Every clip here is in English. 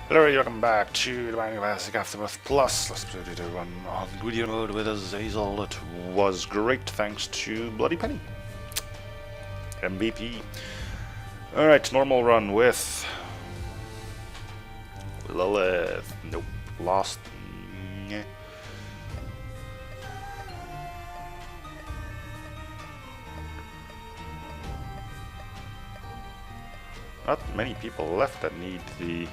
Hello, welcome back to the Binding of Isaac Afterbirth Plus. Let's do the run on video mode with Azazel. It was great, thanks to Bloody Penny. MVP. Alright, normal run with Lilith. Nope. Lost. Nyeh. Not many people left that need the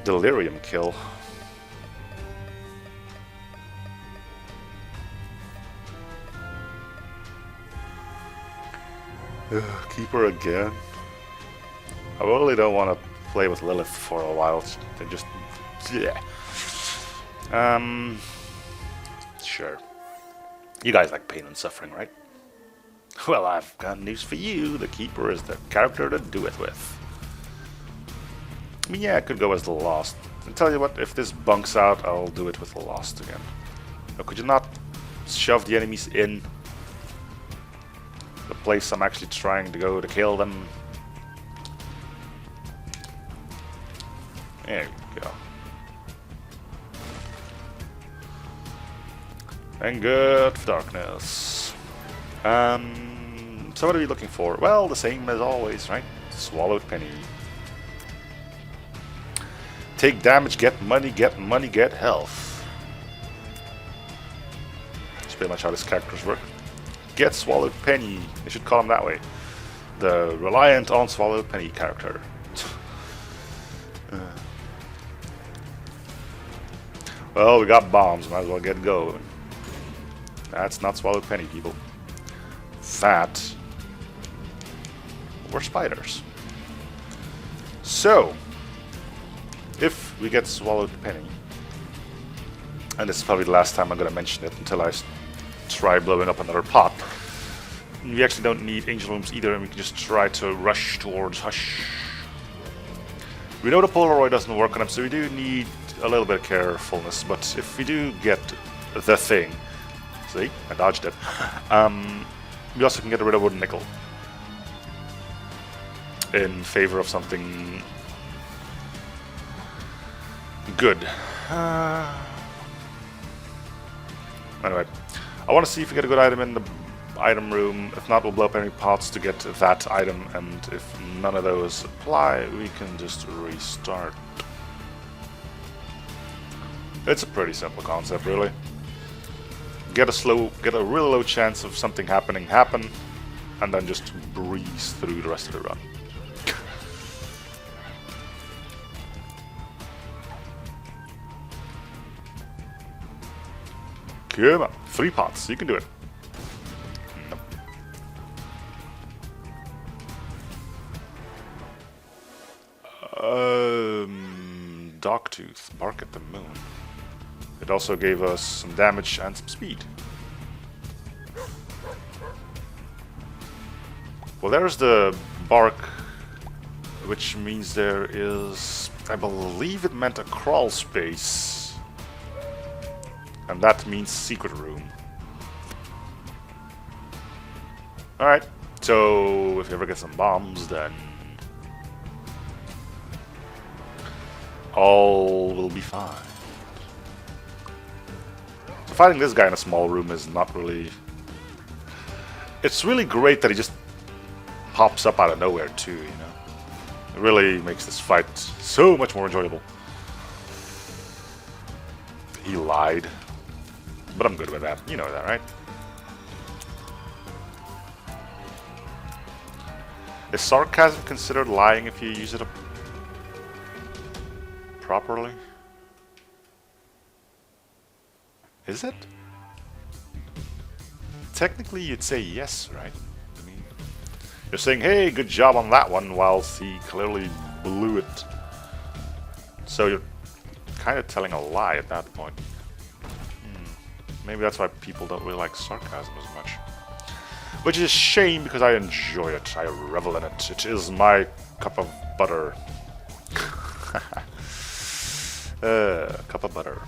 delirium kill. Keeper again. I really don't want to play with Lilith for a while. They just, yeah. Sure. You guys like pain and suffering, right? Well, I've got news for you. The Keeper is the character to do it with. I mean, yeah, I could go as the Lost. And tell you what, if this bunks out, I'll do it with the Lost again. Now, could you not shove the enemies in the place I'm actually trying to go to kill them? There we go. And good for darkness. So what are we looking for? Well, the same as always, right? Swallowed Penny. Take damage, get money, get health. That's pretty much how this characters work. Get Swallowed Penny. They should call him that way. The reliant on Swallowed Penny character. Well, we got bombs. Might as well get going. That's not Swallowed Penny, people. That were spiders. So, if we get Swallowed Penny, and this is probably the last time I'm going to mention it until I try blowing up another pot, we actually don't need Angel Rooms either, and we can just try to rush towards Hush. We know the Polaroid doesn't work on him, so we do need a little bit of carefulness, but if we do get the thing, see, I dodged it, we also can get rid of Wooden Nickel in favor of something good. Anyway, I want to see if we get a good item in the item room. If not, we'll blow up any pots to get that item, and if none of those apply, we can just restart. It's a pretty simple concept, really. Get a real low chance of something happening happen, and then just breeze through the rest of the run. Come on, 3 pots, you can do it. Nope. Dogtooth, bark at the moon. It also gave us some damage and some speed. Well, there's the bark, which means there is, I believe it meant a crawl space. And that means secret room. Alright, so if you ever get some bombs, then all will be fine. So fighting this guy in a small room is not really... It's really great that he just pops up out of nowhere too, you know? It really makes this fight so much more enjoyable. He lied. But I'm good with that. You know that, right? Is sarcasm considered lying if you use it properly? Is it? Technically, you'd say yes, right? I mean, you're saying, hey, good job on that one, whilst he clearly blew it. So you're kind of telling a lie at that point. Maybe that's why people don't really like sarcasm as much. Which is a shame, because I enjoy it. I revel in it. It is my cup of butter. Cup of butter.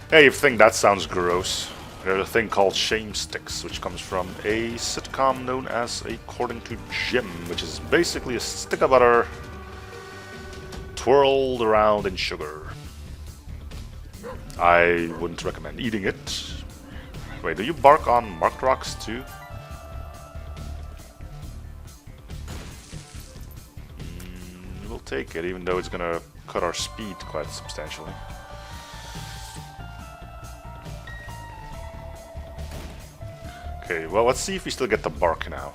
Hey, you think that sounds gross? There's a thing called shame sticks, which comes from a sitcom known as According to Jim, which is basically a stick of butter twirled around in sugar. I wouldn't recommend eating it. Wait, do you bark on marked rocks too? We'll take it, even though it's gonna cut our speed quite substantially. Okay, well, let's see if we still get the bark now.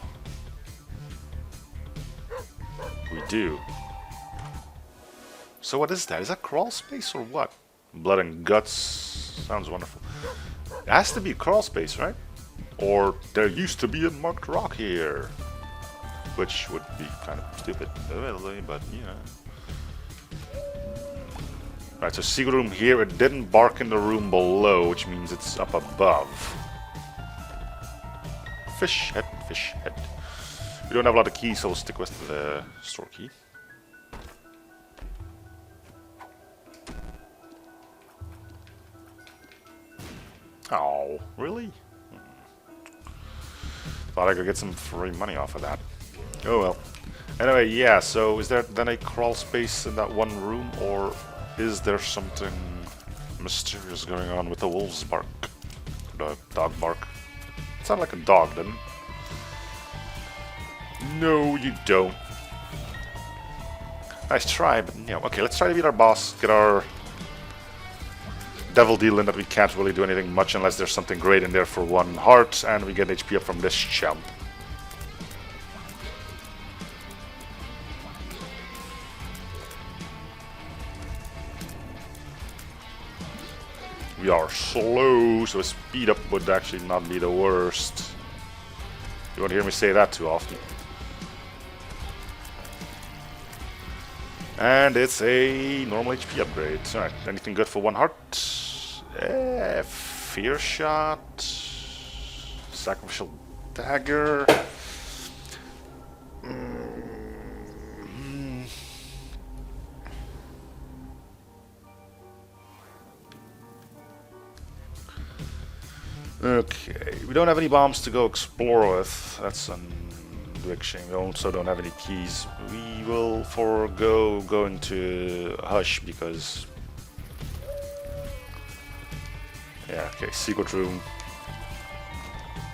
We do. So what is that? Is that crawl space or what? Blood and guts. Sounds wonderful. It has to be crawl space, right? Or there used to be a marked rock here. Which would be kind of stupid, but you know. Right, so secret room here. It didn't bark in the room below, which means it's up above. Fish head, fish head. We don't have a lot of keys, so we'll stick with the store key. Oh, really? Thought I could get some free money off of that. Oh well. Anyway, yeah, so is there then a crawl space in that one room, or is there something mysterious going on with the wolf's bark? The dog bark? It sounded like a dog, didn't it? No, you don't. Nice try, but no. Okay, let's try to beat our boss, get our devil deal in that we can't really do anything much unless there's something great in there for 1 heart, and we get HP up from this chump. We are slow, so a speed up would actually not be the worst. You won't hear me say that too often. And it's a normal HP upgrade. Alright, anything good for 1 heart? Fear shot. Sacrificial dagger. Okay, we don't have any bombs to go explore with. That's a big shame. We also don't have any keys. We will forego going to Hush because... yeah, okay, secret room.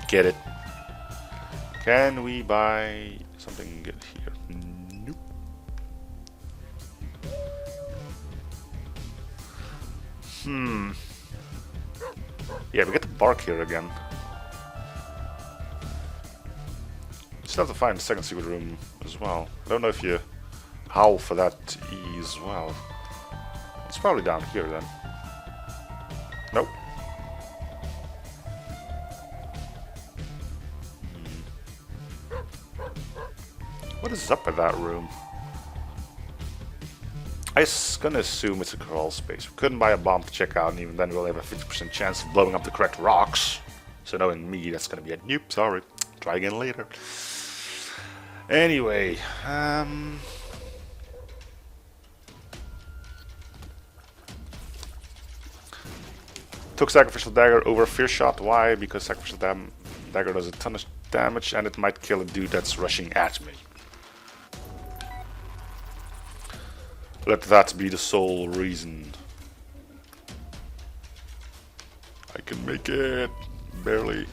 Get it. Can we buy something good here? Nope. Yeah, we get the bark here again. Still have to find the second secret room as well. I don't know if you howl for that E as well. It's probably down here then. Nope. What is up in that room? I was gonna assume it's a crawl space. We couldn't buy a bomb to check out, and even then we'll have a 50% chance of blowing up the correct rocks. So knowing me, that's gonna be a nope, sorry. Try again later. Anyway, took Sacrificial Dagger over Fear Shot. Why? Because Sacrificial Dagger does a ton of damage, and it might kill a dude that's rushing at me. Let that be the sole reason. I can make it. Barely.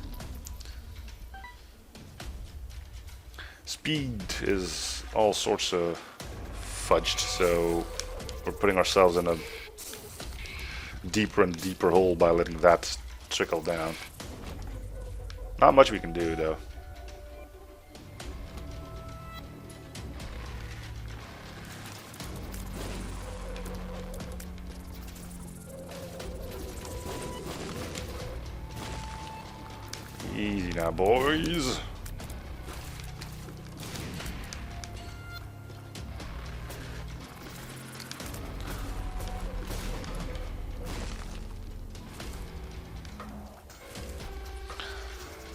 Speed is all sorts of fudged, so we're putting ourselves in a deeper and deeper hole by letting that trickle down. Not much we can do, though. Easy now, boys.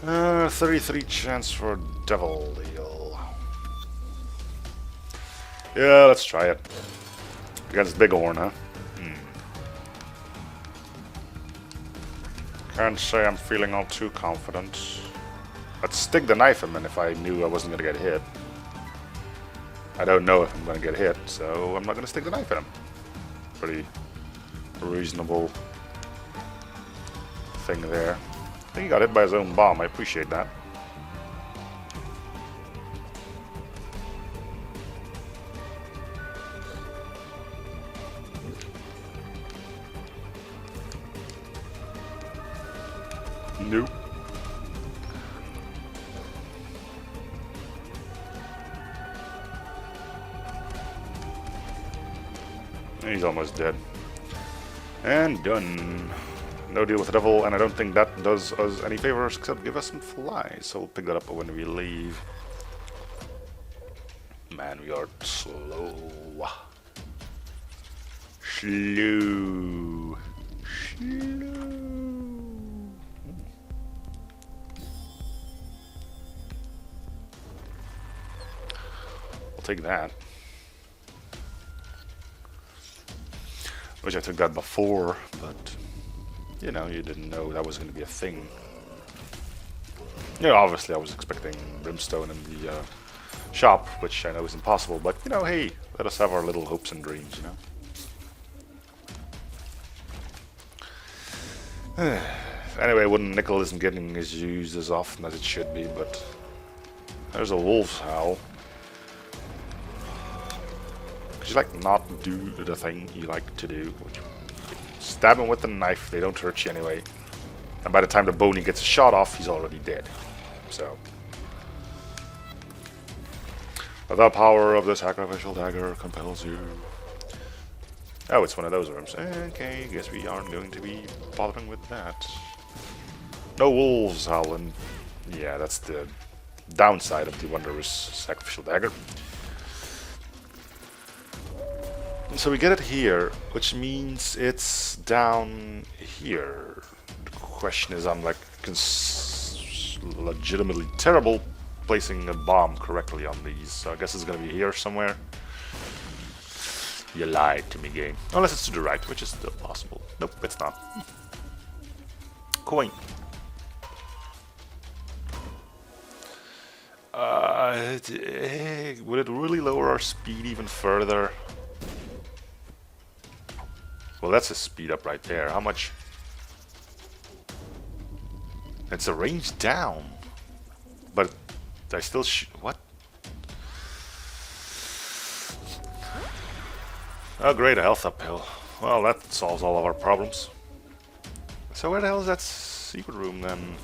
Uh, 33 chance for devil deal. Yeah, let's try it. Against Bighorn, huh? Can't say I'm feeling all too confident. I'd stick the knife in him if I knew I wasn't gonna get hit. I don't know if I'm gonna get hit, so I'm not gonna stick the knife in him. Pretty reasonable thing there. I think he got hit by his own bomb. I appreciate that. Nope. He's almost dead. And done. No deal with the devil, and I don't think that does us any favors except give us some flies. So we'll pick that up when we leave. Man, we are slow. Slow. I'll take that. Wish I took that before, but you know, you didn't know that was going to be a thing. Yeah, obviously I was expecting brimstone in the shop, which I know is impossible, but you know, hey, let us have our little hopes and dreams, you know. Anyway, wooden nickel isn't getting used as often as it should be, but there's a wolf's howl. Could you like not do the thing you like to do? Stab him with the knife, they don't hurt you anyway. And by the time the bony gets a shot off, he's already dead. So. The power of the sacrificial dagger compels you. Oh, it's one of those rooms. Okay, guess we aren't going to be bothering with that. No wolves howling. Yeah, that's the downside of the wondrous sacrificial dagger. So we get it here, which means it's down here. The question is, I'm like legitimately terrible placing a bomb correctly on these, so I guess it's gonna be here somewhere. You lied to me, game. Unless it's to the right, which is still possible. Nope, it's not. Coin. Would it really lower our speed even further? Well, that's a speed up right there. How much? It's a range down. But I still what? Oh great, a health uphill. Well, that solves all of our problems. So where the hell is that secret room then?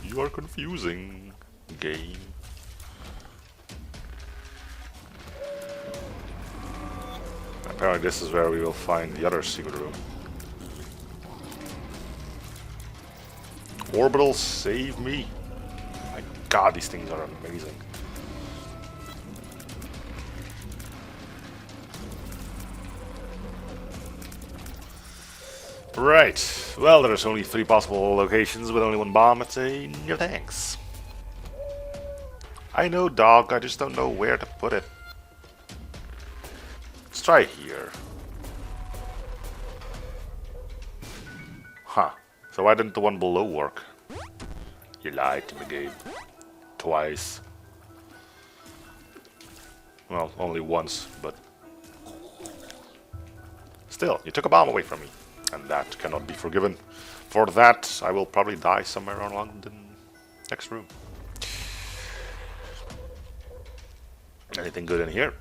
You are confusing, game. Apparently this is where we will find the other secret room. Orbital, save me. My god, these things are amazing. Right, well there's only 3 possible locations with only 1 bomb. It's a no thanks. I know, dog, I just don't know where to put it. Let's try here. Huh. So why didn't the one below work? You lied to me, Gabe. Twice. Well, only once, but... Still, you took a bomb away from me. And that cannot be forgiven. For that, I will probably die somewhere along the next room. Anything good in here?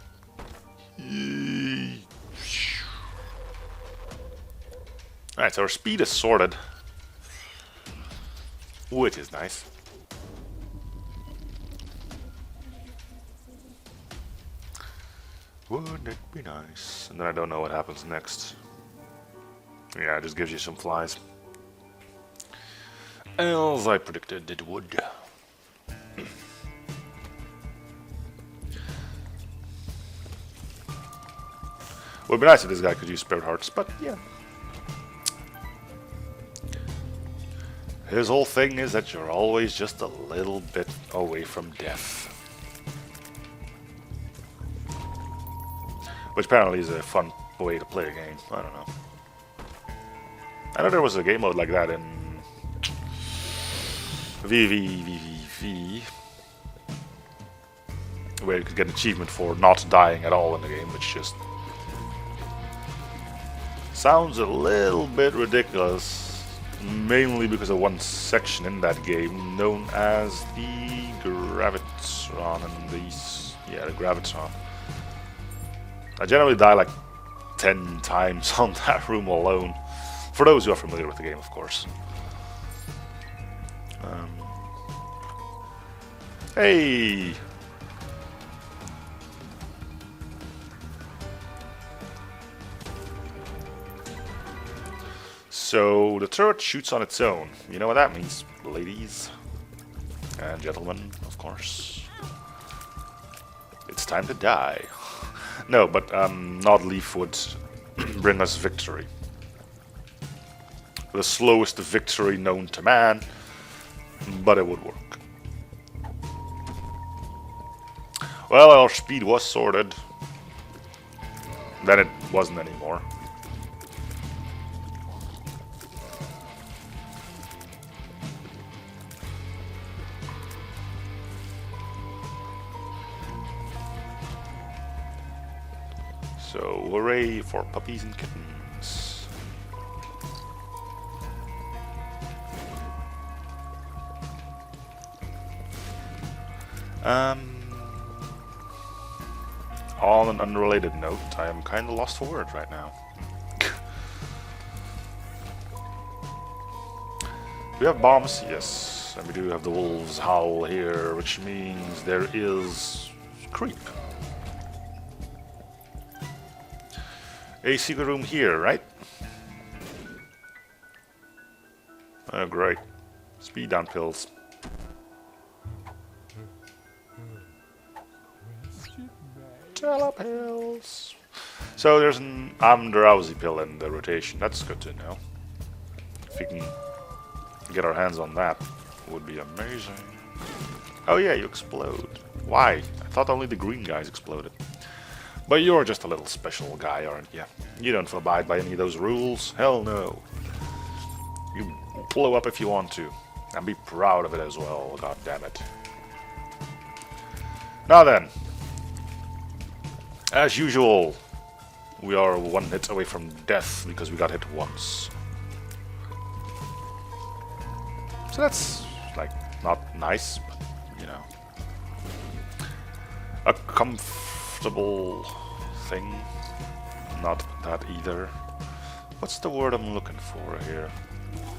Alright, so our speed is sorted. Which is nice. Wouldn't it be nice? And then I don't know what happens next. Yeah, it just gives you some flies. As I predicted it would. Would be nice if this guy could use Spirit Hearts, but yeah. His whole thing is that you're always just a little bit away from death. Which apparently is a fun way to play a game. I don't know. I know there was a game mode like that in VVVVV, where you could get an achievement for not dying at all in the game, which just sounds a little bit ridiculous, mainly because of one section in that game known as the Gravitron and the Gravitron. I generally die like 10 times on that room alone, for those who are familiar with the game, of course. Hey! So the turret shoots on its own. You know what that means, ladies and gentlemen, of course. It's time to die. No, but Nod Leaf would bring us victory. The slowest victory known to man, but it would work. Well, our speed was sorted. Then it wasn't anymore. So, hooray for puppies and kittens. On an unrelated note, I am kinda lost for words right now. We have bombs, yes, and we do have the wolves howl here, which means there is creep. A secret room here, right? Oh, great. Speed down pills. Telepills. So there's an drowsy pill in the rotation. That's good to know. If we can get our hands on that, it would be amazing. Oh yeah, you explode. Why? I thought only the green guys exploded. But you're just a little special guy, aren't you? You don't abide by any of those rules. Hell no. You blow up if you want to. And be proud of it as well, god damn it. Now then. As usual, we are one hit away from death because we got hit once. So that's, like, not nice, but, you know. A comfortable thing. Not that either. What's the word I'm looking for here?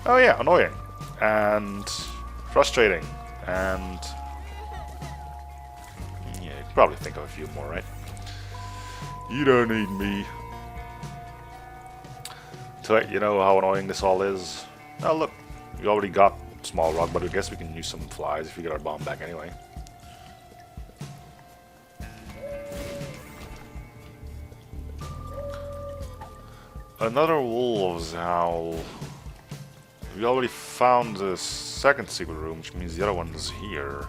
Oh yeah, annoying. And frustrating. And yeah, you could probably think of a few more, right? You don't need me. To let you know how annoying this all is. Oh look, we already got small rock, but I guess we can use some flies if we get our bomb back anyway. Another wolves howl. We already found the second secret room, which means the other one is here.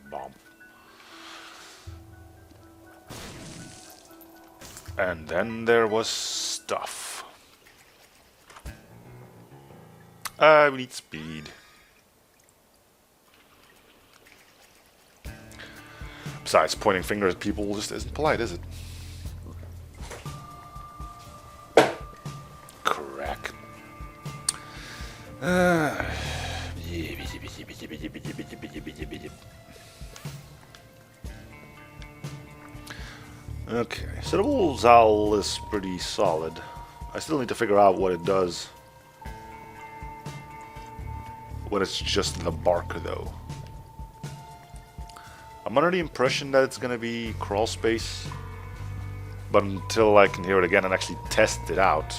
Bomb. And then there was stuff. We need speed. Besides, pointing fingers at people just isn't polite, is it? Crack. Okay, so the wolf's owl is pretty solid. I still need to figure out what it does when it's just in the bark, though. I'm under the impression that it's gonna be crawl space, but until I can hear it again and actually test it out,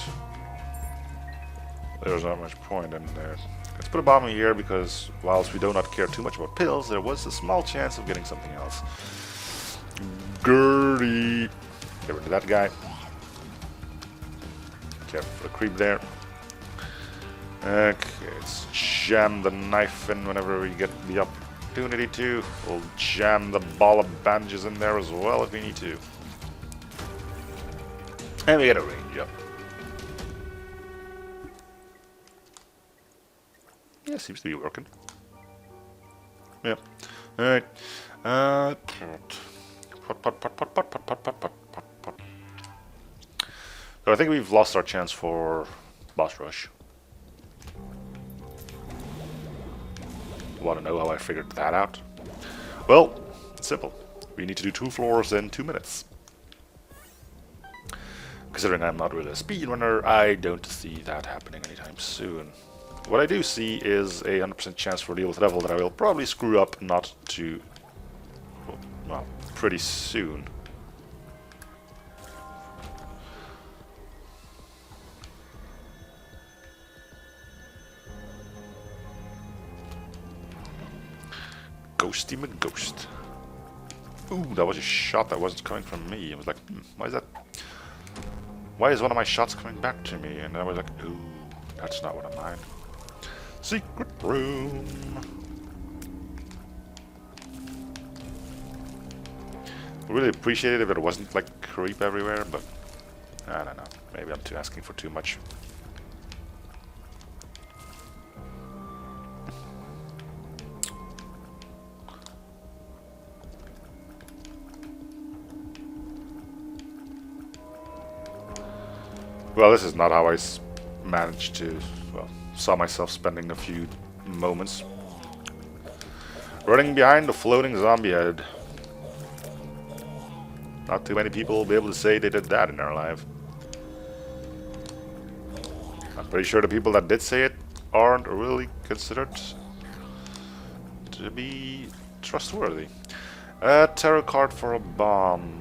there's not much point in there. Let's put a bomb in here because whilst we do not care too much about pills, there was a small chance of getting something else. Gertie. Get rid of that guy. Careful for the creep there. Okay, let's jam the knife in whenever we get the opportunity to. We'll jam the ball of bandages in there as well if we need to. And we get a range up. Yeah, seems to be working. Yep. Alright. Pot. So I think we've lost our chance for boss rush. Want to know how I figured that out? Well, it's simple. We need to do 2 floors in 2 minutes. Considering I'm not really a speedrunner, I don't see that happening anytime soon. What I do see is a 100% chance for deal with level that I will probably screw up not to... well, pretty soon. Ghosty McGhost. Ooh, that was a shot that wasn't coming from me. I was like, why is that? Why is one of my shots coming back to me? And I was like, ooh, that's not what I mind. Secret room. Really appreciate it if it wasn't like creep everywhere, but I don't know. Maybe I'm asking for too much. Well, this is not how I managed to, well, saw myself spending a few moments running behind the floating zombie head. Not too many people will be able to say they did that in their life. I'm pretty sure the people that did say it aren't really considered to be trustworthy. A tarot card for a bomb.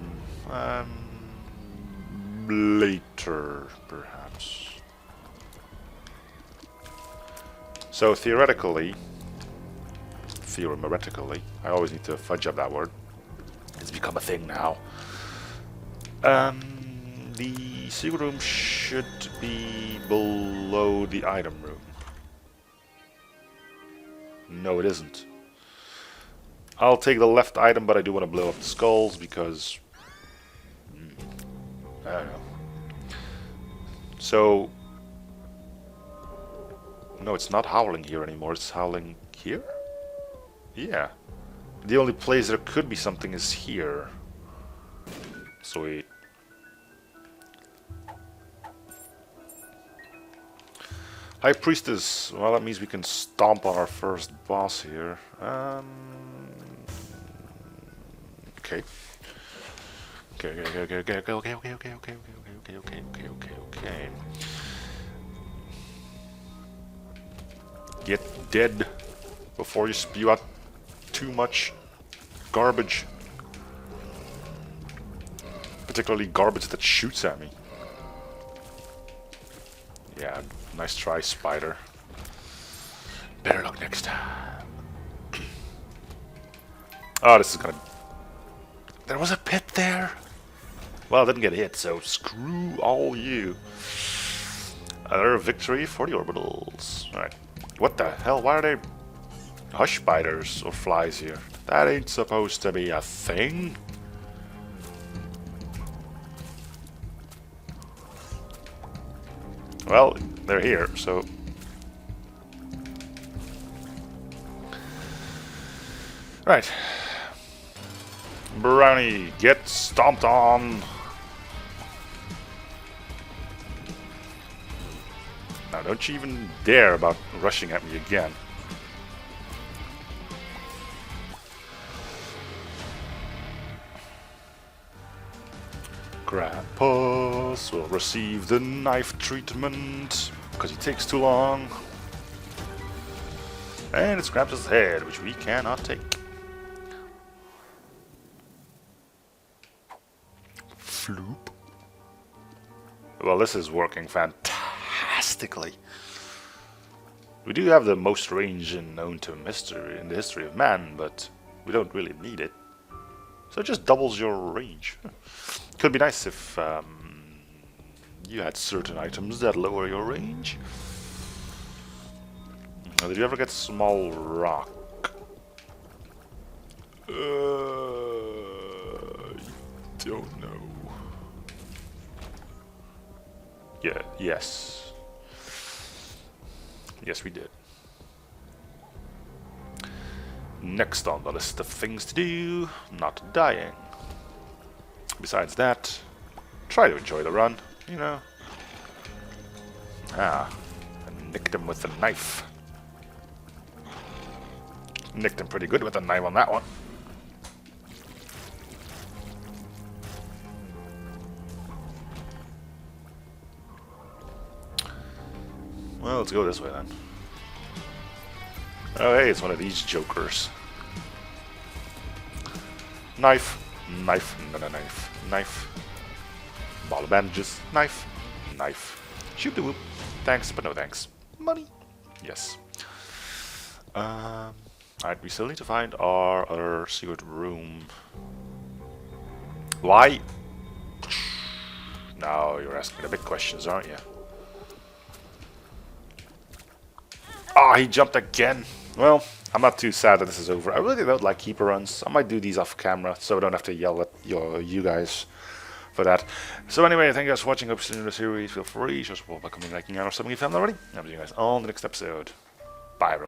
Later, perhaps. So theoretically, I always need to fudge up that word. It's become a thing now. The secret room should be below the item room. No, it isn't. I'll take the left item, but I do want to blow up the skulls because... I don't know. So... no, it's not howling here anymore. It's howling here? Yeah. The only place there could be something is here. Sweet. High Priestess. Well, that means we can stomp on our first boss here. Okay. Okay. Get dead before you spew out too much garbage. Particularly garbage that shoots at me. Yeah, nice try, spider. Better luck next time. Oh, this is gonna... there was a pit there? Well, I didn't get hit, so screw all you. Another victory for the orbitals. Alright. What the hell? Why are there hush spiders or flies here? That ain't supposed to be a thing. Well, they're here, so... right. Brownie, get stomped on. Now, don't you even dare about rushing at me again. Grampus will receive the knife treatment because he takes too long. And it's Grampus' head, which we cannot take. Floop. Well, this is working fantastically. We do have the most range known to history in the history of man, but we don't really need it. So it just doubles your range. Could be nice if you had certain items that lower your range. Did you ever get small rock? I don't know. Yeah, yes. Yes, we did. Next on the list of things to do, not dying. Besides that, try to enjoy the run, you know. I nicked him with a knife. Nicked him pretty good with a knife on that one. Well, let's go this way then. Oh, hey, it's one of these jokers. Knife, knife, no, knife, knife. Ball of bandages, knife, knife. Shoot the whoop. Thanks, but no thanks. Money. Yes. Alright, we still need to find our other secret room. Why? Now you're asking the big questions, aren't you? Oh, he jumped again. Well, I'm not too sad that this is over. I really don't like keeper runs. I might do these off camera, so I don't have to yell at you guys for that. So anyway, thank you guys for watching. Hope you're in the series. Feel free to support by commenting, liking, and or something if you haven't already. I'll see you guys on the next episode. Bye, everyone.